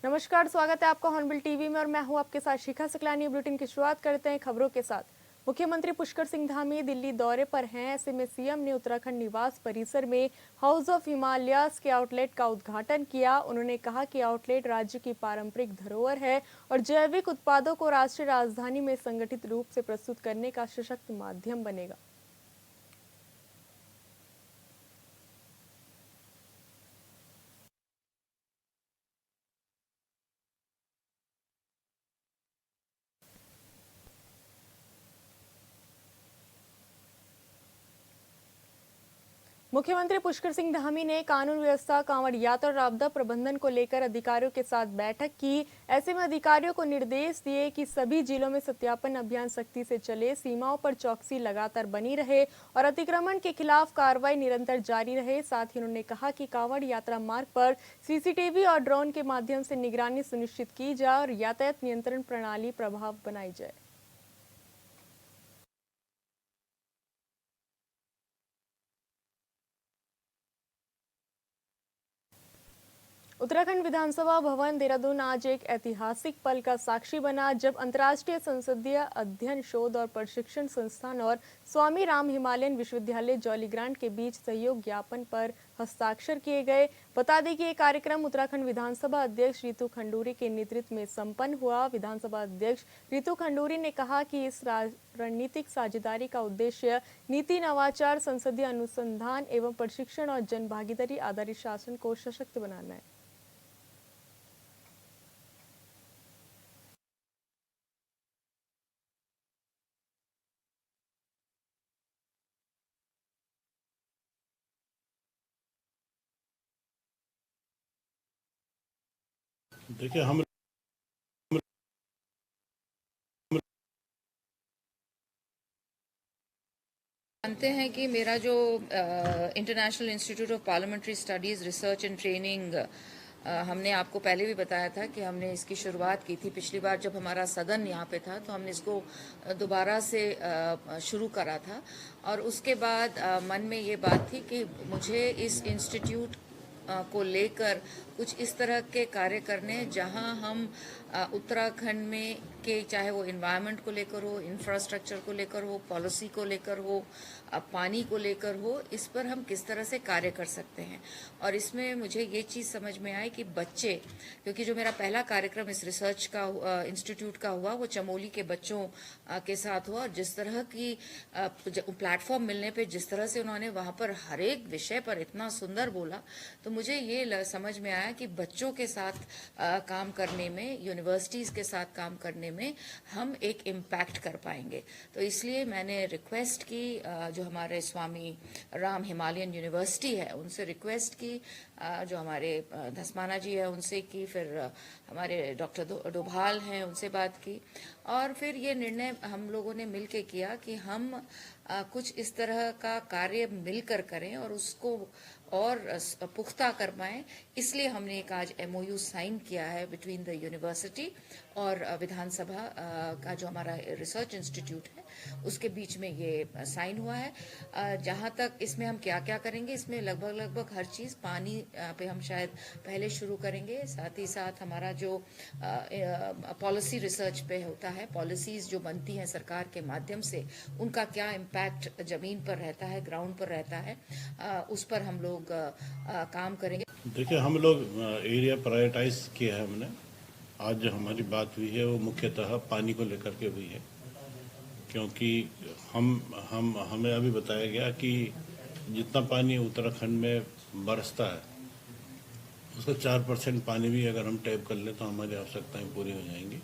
नमस्कार, स्वागत है आपका हॉर्नबिल टीवी में और मैं हूं आपके साथ शिखा सकलानी। बुलेटिन की शुरुआत करते हैं खबरों के साथ। मुख्यमंत्री पुष्कर सिंह धामी दिल्ली दौरे पर हैं। ऐसे में सीएम ने उत्तराखंड निवास परिसर में हाउस ऑफ हिमालयाज के आउटलेट का उद्घाटन किया। उन्होंने कहा कि आउटलेट राज्य की पारंपरिक धरोहर है और जैविक उत्पादों को राष्ट्रीय राजधानी में संगठित रूप से प्रस्तुत करने का सशक्त माध्यम बनेगा। मुख्यमंत्री पुष्कर सिंह धामी ने कानून व्यवस्था, कांवड़ यात्रा और आपदा प्रबंधन को लेकर अधिकारियों के साथ बैठक की। ऐसे में अधिकारियों को निर्देश दिए कि सभी जिलों में सत्यापन अभियान सख्ती से चले, सीमाओं पर चौकसी लगातार बनी रहे और अतिक्रमण के खिलाफ कार्रवाई निरंतर जारी रहे। साथ ही उन्होंने कहा कि कांवड़ यात्रा मार्ग पर सीसीटीवी और ड्रोन के माध्यम से निगरानी सुनिश्चित की जाए और यातायात नियंत्रण प्रणाली प्रभाव बनाई जाए। उत्तराखंड विधानसभा भवन देहरादून आज एक ऐतिहासिक पल का साक्षी बना, जब अंतर्राष्ट्रीय संसदीय अध्ययन शोध और प्रशिक्षण संस्थान और स्वामी राम हिमालयन विश्वविद्यालय जौलीग्रांट के बीच सहयोग ज्ञापन पर हस्ताक्षर किए गए। बता दें कि ये कार्यक्रम उत्तराखंड विधानसभा अध्यक्ष रितु खंडूरी के नेतृत्व में संपन्न हुआ। विधानसभा अध्यक्ष रितु खंडूरी ने कहा कि इस रणनीतिक साझेदारी का उद्देश्य नीति, नवाचार, संसदीय अनुसंधान एवं प्रशिक्षण और जन भागीदारी आधारित शासन को सशक्त बनाना है। देखिए, हम जानते हैं कि मेरा जो international institute of parliamentary studies research and training, हमने आपको पहले भी बताया था कि हमने इसकी शुरुआत की थी। पिछली बार जब हमारा सदन यहाँ पे था तो हमने इसको दोबारा से शुरू करा था और उसके बाद मन में ये बात थी कि मुझे इस इंस्टीट्यूट को लेकर कुछ इस तरह के कार्य करने जहां हम उत्तराखंड में के, चाहे वो इन्वायरमेंट को लेकर हो, इंफ्रास्ट्रक्चर को लेकर हो, पॉलिसी को लेकर हो, पानी को लेकर हो, इस पर हम किस तरह से कार्य कर सकते हैं। और इसमें मुझे ये चीज़ समझ में आई कि बच्चे, क्योंकि जो मेरा पहला कार्यक्रम इस रिसर्च का इंस्टीट्यूट का हुआ वो चमोली के बच्चों के साथ हुआ और जिस तरह की प्लेटफॉर्म मिलने पे जिस तरह से उन्होंने वहाँ पर हर एक विषय पर इतना सुंदर बोला, तो मुझे ये समझ में आया कि बच्चों के साथ काम करने में, यूनिवर्सिटीज़ के साथ काम करने में हम एक इम्पैक्ट कर पाएंगे। तो इसलिए मैंने रिक्वेस्ट की, जो हमारे स्वामी राम हिमालयन यूनिवर्सिटी है उनसे रिक्वेस्ट की, जो हमारे धस्माना जी है उनसे की, फिर हमारे डॉक्टर डोभाल हैं उनसे बात की और फिर ये निर्णय हम लोगों ने मिलकर किया कि हम कुछ इस तरह का कार्य मिलकर करें और उसको और पुख्ता कर पाएं। इसलिए हमने एक आज MOU साइन किया है बिटवीन द यूनिवर्सिटी और विधानसभा का जो हमारा रिसर्च इंस्टीट्यूट है उसके बीच में ये साइन हुआ है। जहां तक इसमें हम क्या क्या करेंगे, इसमें लगभग हर चीज़, पानी पे हम शायद पहले शुरू करेंगे, साथ ही साथ हमारा जो पॉलिसी रिसर्च पे होता है, पॉलिसीज जो बनती हैं सरकार के माध्यम से, उनका क्या इम्पैक्ट जमीन पर रहता है, ग्राउंड पर रहता है, उस पर हम लोग काम करेंगे। देखिए, हम लोग एरिया प्रायोरिटाइज किया है हमने। आज जो हमारी बात हुई है वो मुख्यतः पानी को लेकर के हुई है, क्योंकि हमें अभी बताया गया कि जितना पानी उत्तराखंड में बरसता है उसका 4% पानी भी अगर हम टैप कर लें तो हमारी आवश्यकताएं पूरी हो जाएंगी।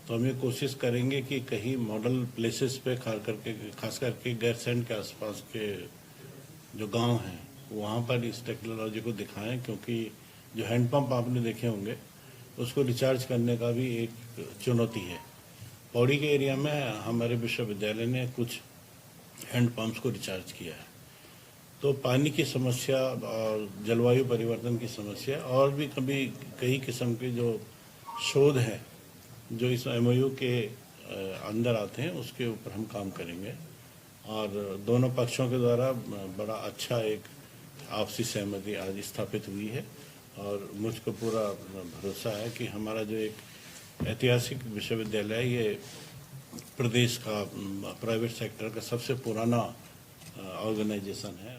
तो हम ये कोशिश करेंगे कि कहीं मॉडल प्लेसेस पे खास करके गैरसैंड के आसपास के जो गांव हैं वहाँ पर इस टेक्नोलॉजी को दिखाएं, क्योंकि जो हैंडपंप आपने देखे होंगे उसको रिचार्ज करने का भी एक चुनौती है। पौड़ी के एरिया में हमारे विश्वविद्यालय ने कुछ हैंडपम्प्स को रिचार्ज किया है। तो पानी की समस्या और जलवायु परिवर्तन की समस्या और भी कई किस्म के जो शोध हैं जो इस MOU के अंदर आते हैं उसके ऊपर हम काम करेंगे और दोनों पक्षों के द्वारा बड़ा अच्छा एक आपसी सहमति आज स्थापित हुई है और मुझको पूरा भरोसा है कि हमारा जो एक ऐतिहासिक विश्वविद्यालय है, ये प्रदेश का प्राइवेट सेक्टर का सबसे पुराना ऑर्गेनाइजेशन है।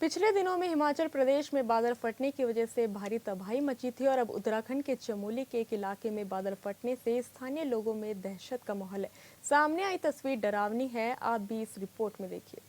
पिछले दिनों में हिमाचल प्रदेश में बादल फटने की वजह से भारी तबाही मची थी और अब उत्तराखंड के चमोली के एक इलाके में बादल फटने से स्थानीय लोगों में दहशत का माहौल है। सामने आई तस्वीर डरावनी है, आप भी इस रिपोर्ट में देखिए।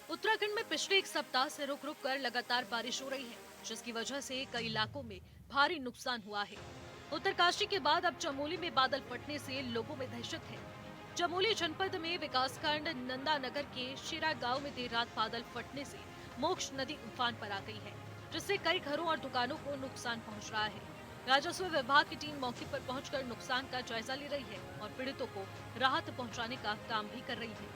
उत्तराखंड में पिछले एक सप्ताह से रुक रुक कर लगातार बारिश हो रही है, जिसकी वजह से कई इलाकों में भारी नुकसान हुआ है। उत्तरकाशी के बाद अब चमोली में बादल फटने से लोगों में दहशत है। चमोली जनपद में विकासखंड नंदानगर के शिरा गांव में देर रात बादल फटने से मोक्ष नदी उफान पर आ गई है, जिससे कई घरों और दुकानों को नुकसान पहुंच रहा है। राजस्व विभाग की टीम मौके पर पहुंचकर नुकसान का जायजा ले रही है और पीड़ितों को राहत पहुंचाने का काम भी कर रही है।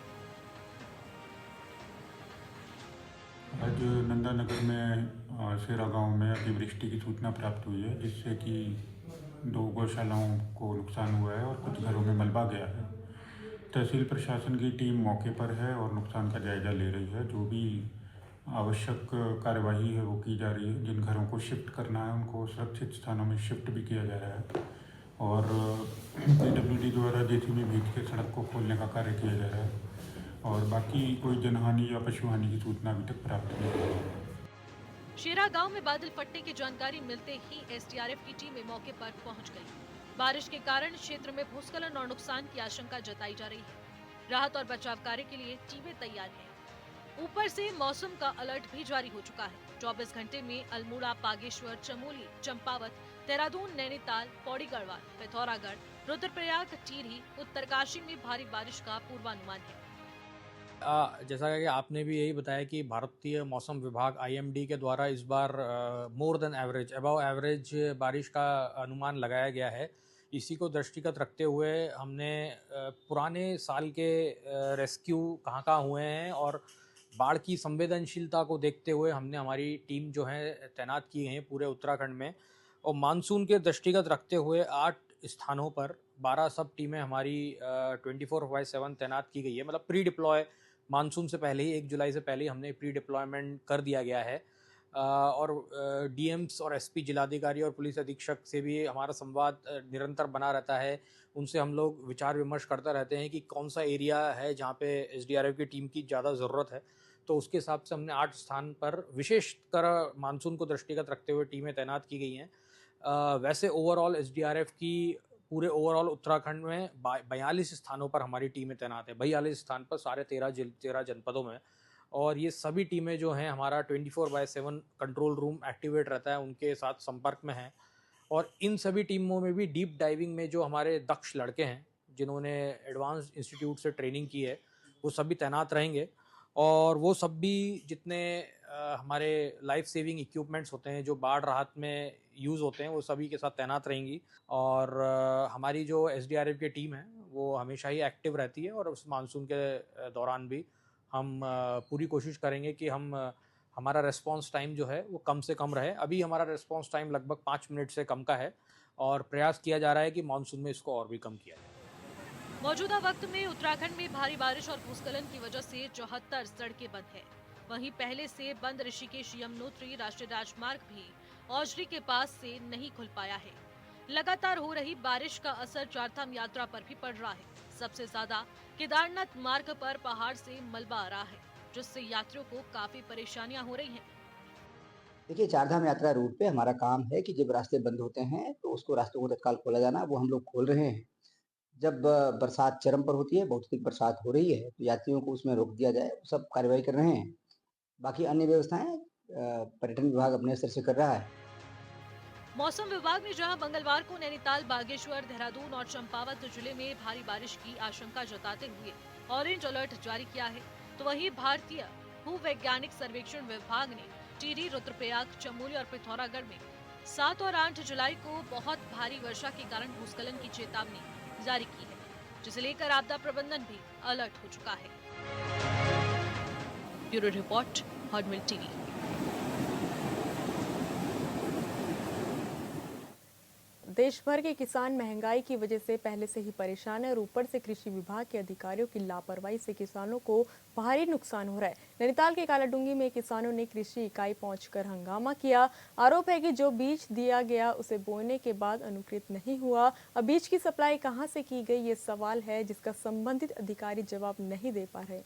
आज नंदानगर में शेरा गांव में अतिवृष्टि की सूचना प्राप्त हुई है, जिससे कि 2 गौशालाओं को नुकसान हुआ है और कुछ घरों में मलबा गया है। तहसील प्रशासन की टीम मौके पर है और नुकसान का जायजा ले रही है। जो भी आवश्यक कार्यवाही है वो की जा रही है। जिन घरों को शिफ्ट करना है उनको सुरक्षित स्थानों में शिफ्ट भी किया जा रहा है और PWD द्वारा JCB भेज के सड़क को खोलने का कार्य किया जा रहा है और बाकी कोई जनहानि या पशुहानि की सूचना अभी तक प्राप्त नहीं हुई है। शेरा गांव में बादल फटने की जानकारी मिलते ही SDRF की टीमें मौके पर पहुंच गई। बारिश के कारण क्षेत्र में भूस्खलन और नुकसान की आशंका जताई जा रही है। राहत और बचाव कार्य के लिए टीमें तैयार हैं। ऊपर से मौसम का अलर्ट भी जारी हो चुका है। 24 घंटे में अल्मोड़ा, बागेश्वर, चमोली, चंपावत, देहरादून, नैनीताल, पौड़ी गढ़वाल, पिथौरागढ़, रुद्रप्रयाग, टिहरी, उत्तरकाशी में भारी बारिश का पूर्वानुमान है। जैसा कि आपने भी यही बताया कि भारतीय मौसम विभाग IMD के द्वारा इस बार more than average, above average बारिश का अनुमान लगाया गया है। इसी को दृष्टिगत रखते हुए हमने पुराने साल के रेस्क्यू कहाँ हुए हैं और बाढ़ की संवेदनशीलता को देखते हुए हमने हमारी टीम जो है तैनात की है पूरे उत्तराखंड में। और मानसून के दृष्टिगत रखते हुए 8 स्थानों पर 12 सब टीमें हमारी 24/7 तैनात की गई है। मतलब प्री डिप्लॉय मानसून से पहले ही 1 जुलाई से पहले ही हमने प्री डिप्लॉयमेंट कर दिया गया है। और DMs और SP जिलाधिकारी और पुलिस अधीक्षक से भी हमारा संवाद निरंतर बना रहता है। उनसे हम लोग विचार विमर्श करते रहते हैं कि कौन सा एरिया है जहाँ पे SDRF की टीम की ज़्यादा ज़रूरत है। तो उसके हिसाब से हमने 8 स्थान पर विशेषकर मानसून को दृष्टिगत रखते हुए टीमें तैनात की गई हैं। वैसे ओवरऑल SDRF की पूरे ओवरऑल उत्तराखंड में 42 स्थानों पर हमारी टीमें तैनात है, 42 स्थान पर सारे 13 जनपदों में। और ये सभी टीमें जो हैं हमारा 24/7 कंट्रोल रूम एक्टिवेट रहता है, उनके साथ संपर्क में हैं। और इन सभी टीमों में भी डीप डाइविंग में जो हमारे दक्ष लड़के हैं जिन्होंने एडवांस इंस्टीट्यूट से ट्रेनिंग की है वो सभी तैनात रहेंगे। और वो सब भी जितने हमारे लाइफ सेविंग इक्विपमेंट्स होते हैं जो बाढ़ राहत में यूज़ होते हैं वो सभी के साथ तैनात रहेंगी। और हमारी जो SDRF की टीम है वो हमेशा ही एक्टिव रहती है और उस मानसून के दौरान भी हम पूरी कोशिश करेंगे कि हमारा रिस्पांस टाइम जो है वो कम से कम रहे। अभी हमारा रिस्पांस टाइम लगभग 5 मिनट से कम का है और प्रयास किया जा रहा है कि मानसून में इसको और भी कम किया जाए। मौजूदा वक्त में उत्तराखंड में भारी बारिश और भूस्खलन की वजह से 74 सड़कें बंद है। वहीं पहले से बंद ऋषिकेश यमुनोत्री राष्ट्रीय राजमार्ग भी औजरी के पास से नहीं खुल पाया है। लगातार हो रही बारिश का असर चारधाम यात्रा पर भी पड़ रहा है। सबसे ज्यादा केदारनाथ मार्ग पर पहाड़ से मलबा आ रहा है, जिससे यात्रियों को काफी परेशानियां हो रही हैं। देखिए, चारधाम यात्रा रूट पे हमारा काम है कि जब रास्ते बंद होते हैं तो उसको रास्तों को तत्काल खोला जाना, वो हम लोग खोल रहे हैं। जब बरसात चरम पर होती है, बहुत अधिक बरसात हो रही है, तो यात्रियों को उसमें रोक दिया जाए, सब कार्रवाई कर रहे हैं। बाकी अन्य व्यवस्थाएं पर्यटन विभाग अपने स्तर से कर रहा है। मौसम विभाग ने जहां मंगलवार को नैनीताल, बागेश्वर, देहरादून और चंपावत जिले में भारी बारिश की आशंका जताते हुए ऑरेंज अलर्ट जारी किया है, तो वहीं भारतीय भूवैज्ञानिक सर्वेक्षण विभाग ने टिहरी, रुद्रप्रयाग, चमोली और पिथौरागढ़ में 7 और 8 जुलाई को बहुत भारी वर्षा के कारण भूस्खलन की चेतावनी जारी की है, जिसे लेकर आपदा प्रबंधन भी अलर्ट हो चुका है। ब्यूरो रिपोर्ट, हॉट मिल टीवी। देश भर के किसान महंगाई की वजह से पहले से ही परेशान है और ऊपर से कृषि विभाग के अधिकारियों की लापरवाही से किसानों को भारी नुकसान हो रहा है। नैनीताल के कालाडूंगी में किसानों ने कृषि इकाई पहुंचकर हंगामा किया। आरोप है कि जो बीज दिया गया उसे बोने के बाद अनुकृत नहीं हुआ। अब बीज की सप्लाई कहां से की गई, ये सवाल है जिसका संबंधित अधिकारी जवाब नहीं दे पा रहे।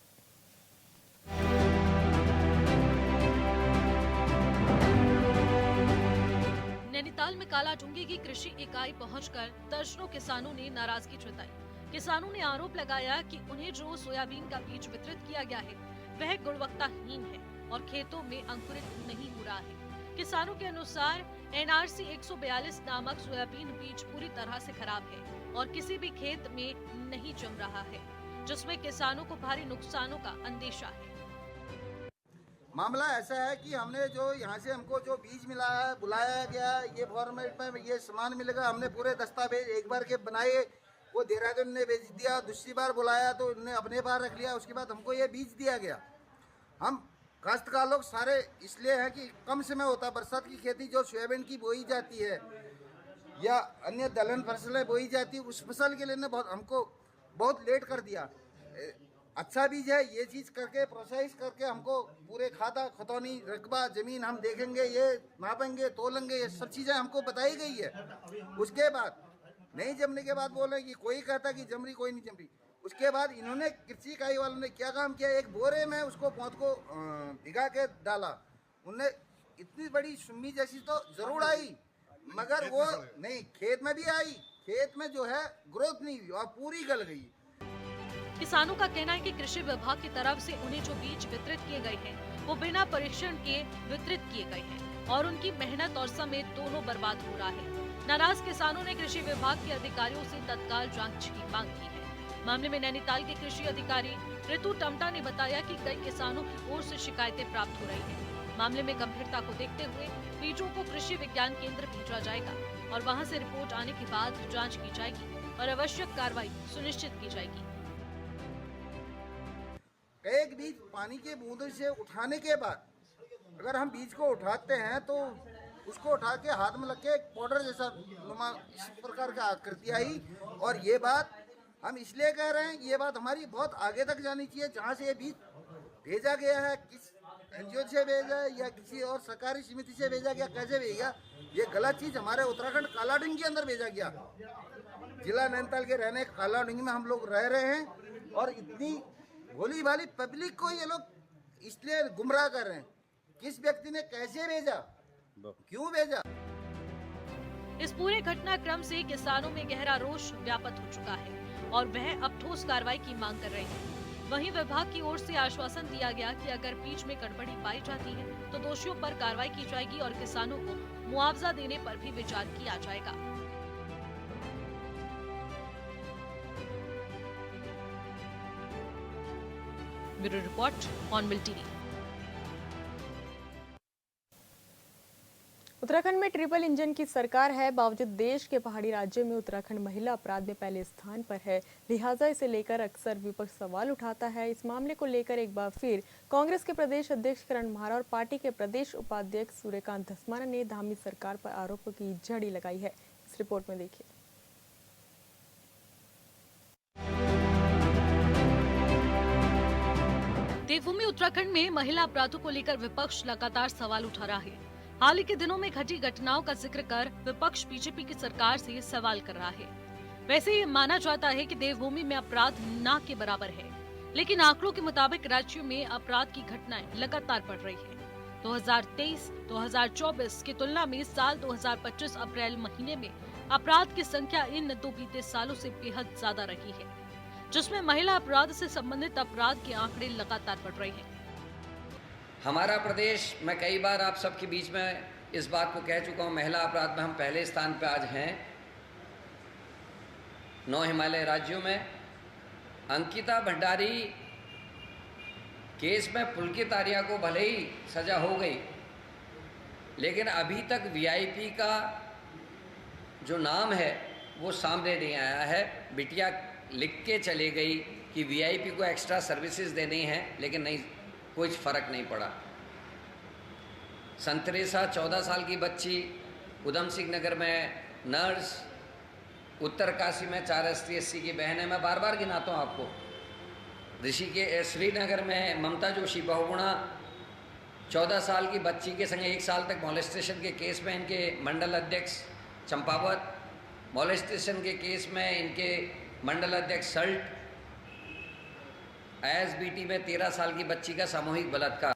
नैनीताल में कालाडूंगी की कृषि इकाई पहुंचकर दर्जनों किसानों ने नाराजगी जताई। किसानों ने आरोप लगाया कि उन्हें जो सोयाबीन का बीज वितरित किया गया है वह गुणवत्ताहीन है और खेतों में अंकुरित नहीं हो रहा है। किसानों के अनुसार NRC 142 नामक सोयाबीन बीज पूरी तरह से खराब है और किसी भी खेत में नहीं जम रहा है, जिसमें किसानों को भारी नुकसानों का अंदेशा है। मामला ऐसा है कि हमने जो यहाँ से हमको जो बीज मिला है, बुलाया गया, ये फॉर्मेट में ये सामान मिलेगा, हमने पूरे दस्तावेज एक बार के बनाए, वो देहरादून ने भेज दिया। दूसरी बार बुलाया तो उन्होंने अपने पास रख लिया। उसके बाद हमको ये बीज दिया गया। हम काश्तकार लोग सारे इसलिए हैं कि कम समय होता है। बरसात की खेती जो सोयाबीन की बोई जाती है या अन्य दलहन फसलें बोई जाती है, उस फसल के लिए हमको बहुत लेट कर दिया। अच्छा बीज है, ये चीज़ करके प्रोसेस करके हमको पूरे खाता खतौनी रकबा ज़मीन हम देखेंगे, ये नापेंगे, तोलेंगे, ये सब चीज़ें हमको बताई गई है। उसके बाद नहीं जमने के बाद बोल रहे कि कोई कहता कि जम रही, कोई नहीं जम रही। उसके बाद इन्होंने कृषि इकाई वालों ने क्या काम किया, एक बोरे में उसको पौध को भिगा के डाला। उनने इतनी बड़ी सुम्मी जैसी तो ज़रूर आई, मगर वो नहीं, खेत में भी आई, खेत में जो है ग्रोथ नहीं हुई और पूरी गल गई। किसानों का कहना है कि कृषि विभाग की तरफ से उन्हें जो बीज वितरित किए गए हैं वो बिना परीक्षण के वितरित किए गए हैं और उनकी मेहनत और समय दोनों बर्बाद हो रहा है। नाराज किसानों ने कृषि विभाग के अधिकारियों से तत्काल जांच की मांग की है। मामले में नैनीताल के कृषि अधिकारी ऋतु टमटा ने बताया कि कई किसानों की ओर से शिकायतें प्राप्त हो रही है। मामले में गंभीरता को देखते हुए बीजों को कृषि विज्ञान केंद्र भेजा जाएगा और वहाँ से रिपोर्ट आने के बाद जाँच की जाएगी और आवश्यक कार्रवाई सुनिश्चित की जाएगी। एक बीज पानी के बूंदों से उठाने के बाद अगर हम बीज को उठाते हैं तो उसको उठा के हाथ में लग के एक पाउडर जैसा नुमा इस प्रकार का आकृति आई। और ये बात हम इसलिए कह रहे हैं, ये बात हमारी बहुत आगे तक जानी चाहिए। जहाँ से ये बीज भेजा गया है, किस NGO से भेजा है या किसी और सरकारी समिति से भेजा गया, कैसे भेजा, ये गलत चीज़ हमारे उत्तराखंड कालाडूंगी के अंदर भेजा गया। जिला नैनीताल के रहने कालाडूंगी में हम लोग रह रहे हैं और इतनी भोली भाली पब्लिक को ये लोग इसलिए गुमराह कर रहे हैं। किस व्यक्ति ने कैसे भेजा, क्यों भेजा। इस पूरे घटनाक्रम से किसानों में गहरा रोष व्याप्त हो चुका है और वह अब ठोस कार्रवाई की मांग कर रहे हैं। वहीं विभाग की ओर से आश्वासन दिया गया कि अगर बीज में गड़बड़ी पाई जाती है तो दोषियों पर कार्रवाई की जाएगी और किसानों को मुआवजा देने पर भी विचार किया जाएगा। Bureau report on TV. Uttarakhand में ट्रिपल इंजन की सरकार है, बावजूद देश के पहाड़ी राज्यों में उत्तराखंड महिला अपराध में पहले स्थान पर है। लिहाजा इसे लेकर अक्सर विपक्ष सवाल उठाता है। इस मामले को लेकर एक बार फिर कांग्रेस के प्रदेश अध्यक्ष करण महारा और पार्टी के प्रदेश उपाध्यक्ष सूर्यकांत धस्माना ने धामी सरकार पर आरोपों की झड़ी लगाई है। इस रिपोर्ट में देखिए। देवभूमि उत्तराखंड में महिला अपराधों को लेकर विपक्ष लगातार सवाल उठा रहा है। हाल ही के दिनों में घटी घटनाओं का जिक्र कर विपक्ष बीजेपी की सरकार से सवाल कर रहा है। वैसे ये माना जाता है कि देवभूमि में अपराध ना के बराबर है, लेकिन आंकड़ों के मुताबिक राज्यों में अपराध की घटनाएं लगातार बढ़ रही है। 2023-2024 की तुलना में साल 2025 अप्रैल महीने में अपराध की संख्या इन दो बीते सालों से बेहद ज्यादा रही है, जिसमें महिला अपराध से संबंधित अपराध के आंकड़े लगातार बढ़ रहे हैं। हमारा प्रदेश, मैं कई बार आप सबके बीच में इस बात को कह चुका हूँ, महिला अपराध में हम पहले स्थान पर आज हैं। 9 हिमालय राज्यों में अंकिता भंडारी केस में पुलकित आर्या को भले ही सजा हो गई, लेकिन अभी तक वीआईपी का जो नाम है वो सामने नहीं आया है। बिटिया लिख के चले गई कि वीआईपी को एक्स्ट्रा सर्विसेज देनी है, लेकिन नहीं, कुछ फर्क नहीं पड़ा। संतरेसा 14 साल की बच्ची उधम सिंह नगर में नर्स, उत्तरकाशी में 4 ST/SC की बहन है। मैं बार बार गिनाता हूँ आपको। श्रीनगर में ममता जोशी बहुगुणा 14 साल की बच्ची के संग 1 साल तक मॉलेस्टेशन के केस में इनके मंडल अध्यक्ष चंपावत, मॉलेस्टेशन के केस में इनके मंडल अध्यक्ष सल्ट, ISBT में 13 साल की बच्ची का सामूहिक बलात्कार।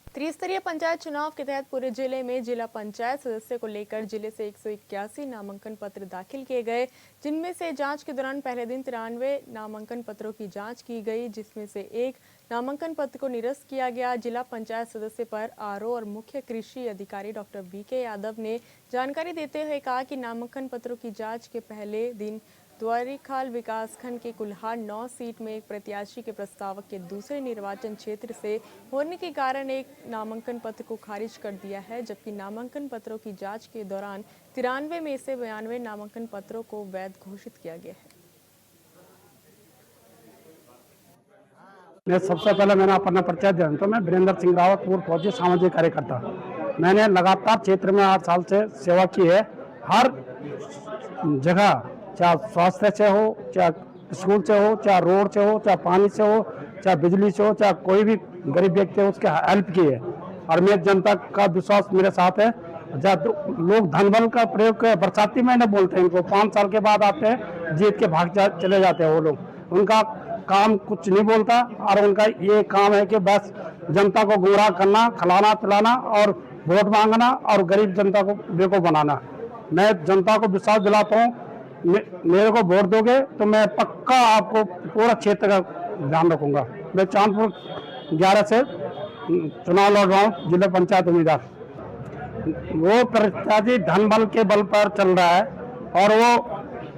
त्रिस्तरीय पंचायत चुनाव के तहत पूरे जिले में जिला पंचायत सदस्य को लेकर जिले से 181 नामांकन पत्र दाखिल किए गए, जिनमें से जांच के दौरान पहले दिन 93 नामांकन पत्रों की जांच की गई, जिसमें से एक नामांकन पत्र को निरस्त किया गया। जिला पंचायत सदस्य पर आरओ और मुख्य कृषि अधिकारी डॉक्टर BK यादव ने जानकारी देते हुए कहा कि नामांकन पत्रों की जाँच के पहले दिन द्वारीखाल विकासखंड के कुल्हाड़ 9 सीट में एक प्रत्याशी के प्रस्तावक के दूसरे निर्वाचन क्षेत्र से होने के कारण एक नामांकन पत्र को खारिज कर दिया है, जबकि नामांकन पत्रों की जांच के दौरान 93 में से 92 नामांकन पत्रों को वैध घोषित किया गया है। सबसे पहले मैंने अपना परिचय दिया तो मैं वीरेंद्र सिंह रावत, पूर्व फौजी सामाजिक कार्यकर्ता। मैंने लगातार क्षेत्र में 8 साल से सेवा की है। हर जगह, चाहे स्वास्थ्य से हो, चाहे स्कूल से हो, चाहे रोड से हो, चाहे पानी से हो, चाहे बिजली से हो, चाहे कोई भी गरीब व्यक्ति हो, उसके हेल्प की है। और मैं जनता का विश्वास मेरे साथ है। लोग धन बल का प्रयोग बरसाती महीने बोलते हैं, इनको 5 साल के बाद आते हैं, जीत के भाग चले जाते हैं वो लोग। उनका काम कुछ नहीं बोलता और उनका ये काम है कि बस जनता को गुमराह करना, खिलाना पिलाना और वोट मांगना और गरीब जनता को बेवकूफ बनाना। मैं जनता को विश्वास दिलाता हूँ, मेरे को वोट दोगे तो मैं पक्का आपको पूरा क्षेत्र का ध्यान रखूंगा। मैं चांदपुर 11 से चुनाव लड़ रहा हूँ, जिला पंचायत उम्मीदवार। वो प्रत्याशी धन बल के बल पर चल रहा है और वो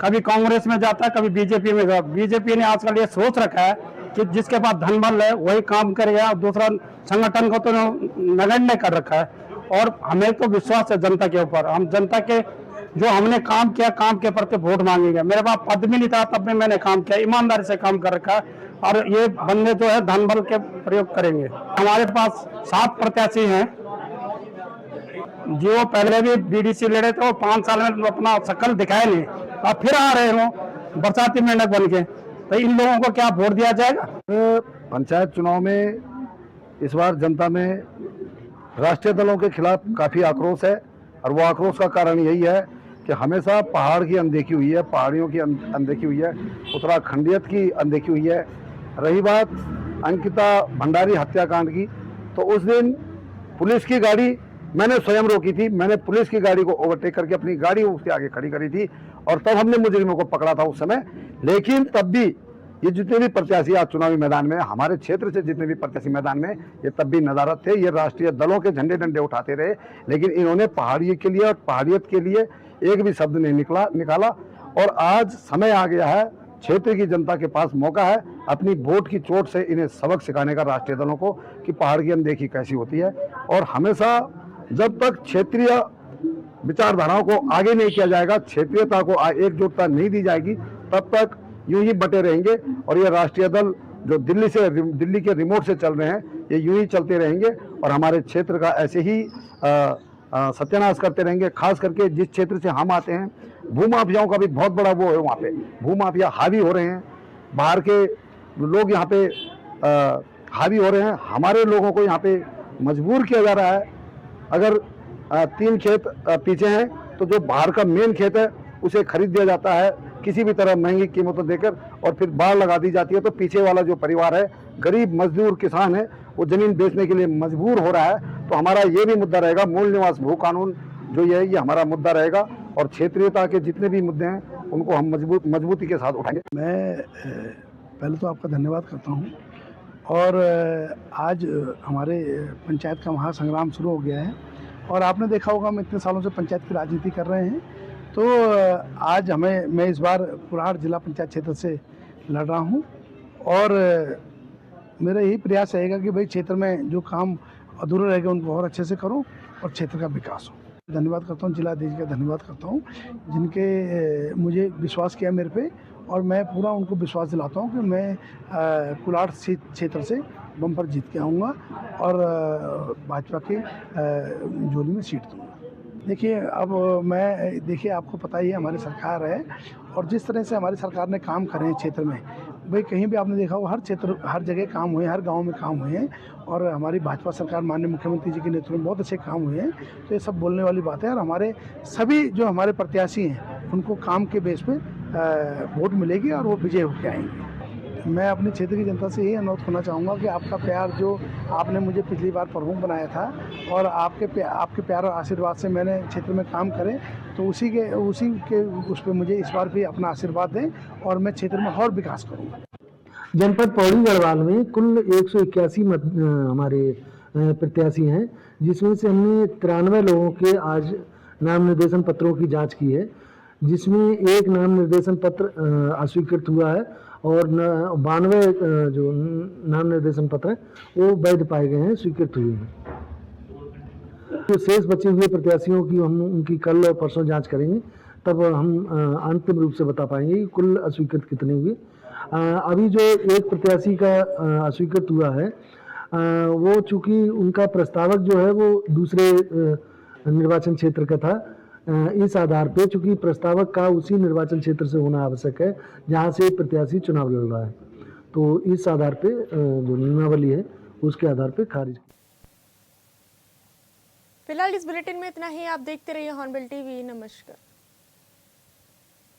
कभी कांग्रेस में जाता है, कभी बीजेपी में जाता है। बीजेपी ने आजकल ये सोच रखा है कि जिसके पास धन बल है वही काम करेगा, दूसरा संगठन को तो नगण्य कर रखा है। और हमें तो विश्वास है जनता के ऊपर। हम जनता के जो हमने काम किया, काम के प्रति वोट मांगेंगे। मेरे पास पद भी नहीं था, तब भी मैंने काम किया, ईमानदारी से काम कर रखा है। और ये बंदे जो है धन बल के प्रयोग करेंगे। हमारे पास 7 प्रत्याशी हैं जो पहले भी BDC लड़े थे, वो 5 साल में अपना शकल दिखाए नहीं, अब फिर आ रहे हो बरसाती मेंढक बन के। तो इन लोगों को क्या वोट दिया जाएगा? पंचायत चुनाव में इस बार जनता में राष्ट्रीय दलों के खिलाफ काफ़ी आक्रोश है और वो आक्रोश का कारण यही है कि हमेशा पहाड़ की अनदेखी हुई है, पहाड़ियों की अनदेखी हुई है, उत्तराखंडियत की अनदेखी हुई है। रही बात अंकिता भंडारी हत्याकांड की, तो उस दिन पुलिस की गाड़ी मैंने स्वयं रोकी थी। मैंने पुलिस की गाड़ी को ओवरटेक करके अपनी गाड़ी उसके आगे खड़ी करी थी और तब हमने मुजरिमों को पकड़ा था उस समय। लेकिन तब भी ये जितने भी प्रत्याशी आज चुनावी मैदान में, हमारे क्षेत्र से जितने भी प्रत्याशी मैदान में, ये तब भी नदारत थे। ये राष्ट्रीय दलों के झंडे डंडे उठाते रहे, लेकिन इन्होंने पहाड़ी के लिए और पहाड़ियत के लिए एक भी शब्द नहीं निकाला। और आज समय आ गया है, क्षेत्र की जनता के पास मौका है अपनी वोट की चोट से इन्हें सबक सिखाने का राष्ट्रीय दलों को कि पहाड़ की अनदेखी कैसी होती है। और हमेशा जब तक क्षेत्रीय विचारधाराओं को आगे नहीं किया जाएगा, क्षेत्रीयता को एकजुटता नहीं दी जाएगी, तब तक यूं ही बटे रहेंगे। और ये राष्ट्रीय दल जो दिल्ली के रिमोट से चल रहे हैं, ये यूं ही चलते रहेंगे और हमारे क्षेत्र का ऐसे ही सत्यानाश करते रहेंगे। खास करके जिस क्षेत्र से हम आते हैं, भूमाफियाओं का भी बहुत बड़ा वो है। वहाँ पे भूमाफिया हावी हो रहे हैं, बाहर के लोग यहाँ पे हावी हो रहे हैं। हमारे लोगों को यहाँ पे मजबूर किया जा रहा है। अगर 3 खेत पीछे हैं तो जो बाहर का मेन खेत है उसे खरीद दिया जाता है किसी भी तरह महंगी कीमतों देकर, और फिर बाढ़ लगा दी जाती है। तो पीछे वाला जो परिवार है, गरीब मजदूर किसान है, वो जमीन बेचने के लिए मजबूर हो रहा है। तो हमारा ये भी मुद्दा रहेगा, मूल निवास भू कानून जो ये हमारा मुद्दा रहेगा। और क्षेत्रीयता के जितने भी मुद्दे हैं उनको हम मजबूती के साथ उठाएंगे। मैं पहले तो आपका धन्यवाद करता हूँ और आज हमारे पंचायत का महासंग्राम शुरू हो गया है। और आपने देखा होगा हम इतने सालों से पंचायत की राजनीति कर रहे हैं, तो आज मैं इस बार कुल्हाड़ जिला पंचायत क्षेत्र से लड़ रहा हूं और मेरा यही प्रयास रहेगा कि भाई क्षेत्र में जो काम अधूरे रहेगा उनको और अच्छे से करूं और क्षेत्र का विकास हो। धन्यवाद करता हूं, जिलाधीश का धन्यवाद करता हूं जिनके मुझे विश्वास किया मेरे पे, और मैं पूरा उनको विश्वास दिलाता हूं कि मैं कुल्हाड़ क्षेत्र से बम्पर जीत के आऊँगा और भाजपा के झोली में सीट दूँगा। देखिए अब देखिए आपको पता ही है हमारी सरकार है, और जिस तरह से हमारी सरकार ने काम करे हैं क्षेत्र में, भाई कहीं भी आपने देखा होगा हर जगह काम हुए, हर गांव में काम हुए हैं, और हमारी भाजपा सरकार माननीय मुख्यमंत्री जी के नेतृत्व में बहुत अच्छे काम हुए हैं। तो ये सब बोलने वाली बात है, और हमारे सभी जो हमारे प्रत्याशी हैं उनको काम के बेस पे वोट मिलेगी और वो विजय होकर आएंगे। मैं अपने क्षेत्र की जनता से यही अनुरोध करना चाहूँगा कि आपका प्यार, जो आपने मुझे पिछली बार प्रमुख बनाया था, और आपके प्यार और आशीर्वाद से मैंने क्षेत्र में काम करे, तो उसी के उस पर मुझे इस बार भी अपना आशीर्वाद दें और मैं क्षेत्र में और विकास करूँगा। जनपद पौड़ी गढ़वाल में कुल 181 हमारे प्रत्याशी हैं, जिसमें से हमने 93 लोगों के आज नाम निर्देशन पत्रों की जांच की है, जिसमें एक नाम निर्देशन पत्र अस्वीकृत हुआ है और 92 जो नाम निर्देशन पत्र हैं वो वैध पाए गए हैं, स्वीकृत हुए हैं। तो शेष बचे हुए प्रत्याशियों की हम उनकी कल और परसों जांच करेंगे, तब हम अंतिम रूप से बता पाएंगे कि कुल अस्वीकृत कितने हुए। अभी जो एक प्रत्याशी का अस्वीकृत हुआ है, वो चूंकि उनका प्रस्तावक जो है वो दूसरे निर्वाचन क्षेत्र का था, इस आधार पे चूंकि प्रस्तावक का उसी निर्वाचन क्षेत्र से होना आवश्यक है जहां से प्रत्याशी चुनाव लड़ रहा है, तो इस आधार पे जो नियमावली है उसके आधार पे खारिज। फिलहाल इस बुलेटिन में इतना ही। आप देखते रहिए हॉर्नबिल टीवी। नमस्कार।